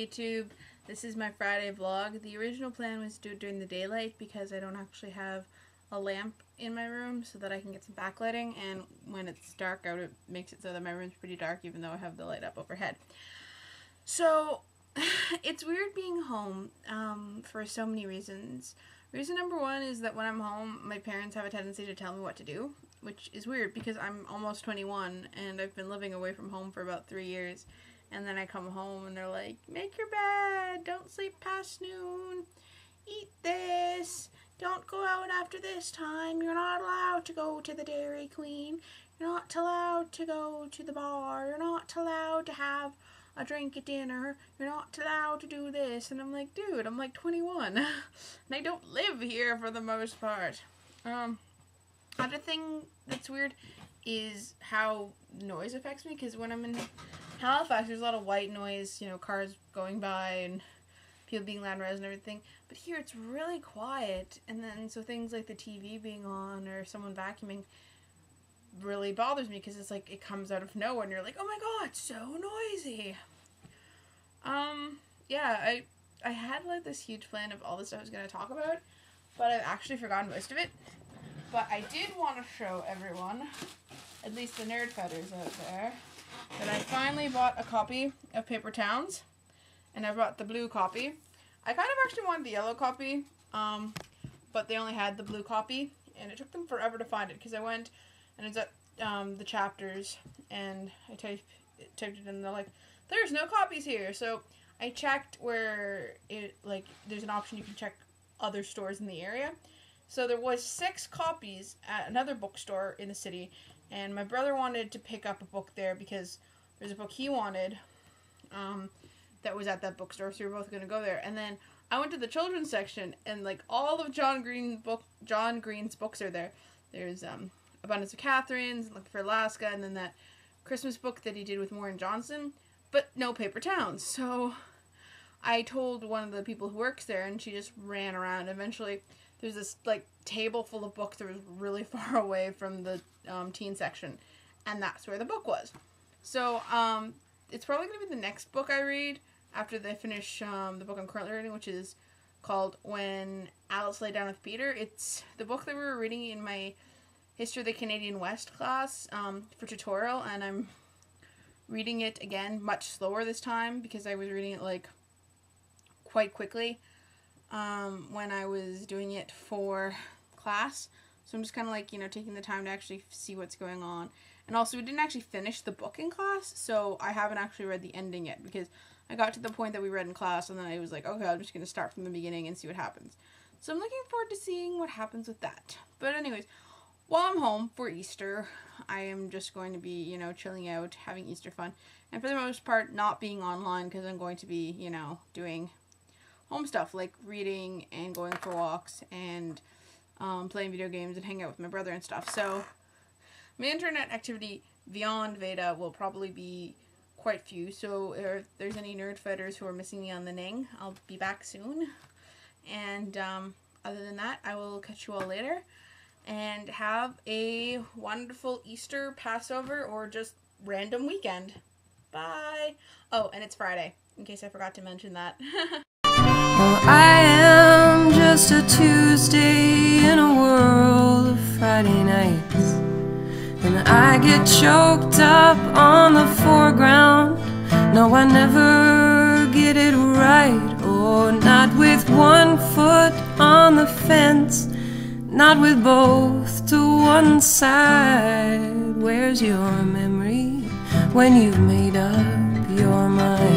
YouTube. This is my Friday vlog. The original plan was to do it during the daylight because I don't actually have a lamp in my room so that I can get some backlighting, and when it's dark out it makes it so that my room's pretty dark even though I have the light up overhead. So it's weird being home for so many reasons. Reason number one is that when I'm home my parents have a tendency to tell me what to do, which is weird because I'm almost 21 and I've been living away from home for about 3 years. And then I come home and they're like, make your bed, don't sleep past noon, eat this, don't go out after this time, you're not allowed to go to the Dairy Queen, you're not allowed to go to the bar, you're not allowed to have a drink at dinner, you're not allowed to do this. And I'm like, dude, I'm like 21 and I don't live here for the most part. Other thing that's weird is how noise affects me, because when I'm in Halifax there's a lot of white noise, you know, cars going by and people being loud and everything, but here it's really quiet, and then so things like the TV being on or someone vacuuming really bothers me because it's like it comes out of nowhere and you're like, oh my god, it's so noisy. Yeah, I had like this huge plan of all the stuff I was going to talk about, but I've actually forgotten most of it. But I did want to show everyone, at least the nerd feathers out there, that I finally bought a copy of Paper Towns, and I bought the blue copy. I kind of actually wanted the yellow copy, but they only had the blue copy, and it took them forever to find it, because I went and it's at the chapters, and I typed it in, and they're like, there's no copies here. So I checked where it, like, there's an option you can check other stores in the area. So there was 6 copies at another bookstore in the city, and my brother wanted to pick up a book there because there's a book he wanted that was at that bookstore, so we were both going to go there. And then I went to the children's section, and like all of John Green's books are there. There's Abundance of Catherine's, Looking for Alaska, and then that Christmas book that he did with Warren Johnson, but no Paper Towns. So I told one of the people who works there, and she just ran around. Eventually there's this like table full of books that was really far away from the teen section, and that's where the book was. So it's probably going to be the next book I read after they finish the book I'm currently reading, which is called When Alice Lay Down with Peter. It's the book that we were reading in my History of the Canadian West class for tutorial, and I'm reading it again much slower this time because I was reading it like quite quickly when I was doing it for class. So I'm just kind of like, you know, taking the time to actually see what's going on. And also we didn't actually finish the book in class, so I haven't actually read the ending yet because I got to the point that we read in class and then I was like, okay, I'm just going to start from the beginning and see what happens. So I'm looking forward to seeing what happens with that. But anyways, while I'm home for Easter, I am just going to be, you know, chilling out, having Easter fun. And for the most part, not being online because I'm going to be, you know, doing home stuff like reading and going for walks and playing video games and hanging out with my brother and stuff. So my internet activity beyond Veda will probably be quite few. So if there's any nerd fedders who are missing me on the Ning, I'll be back soon. And other than that, I will catch you all later. And have a wonderful Easter, Passover, or just random weekend. Bye! Oh, and it's Friday, in case I forgot to mention that. Well, I am just a Tuesday in a world of Friday nights, and I get choked up on the foreground. No, I never get it right, or not with one foot on the fence, not with both to one side. Where's your memory when you've made up your mind?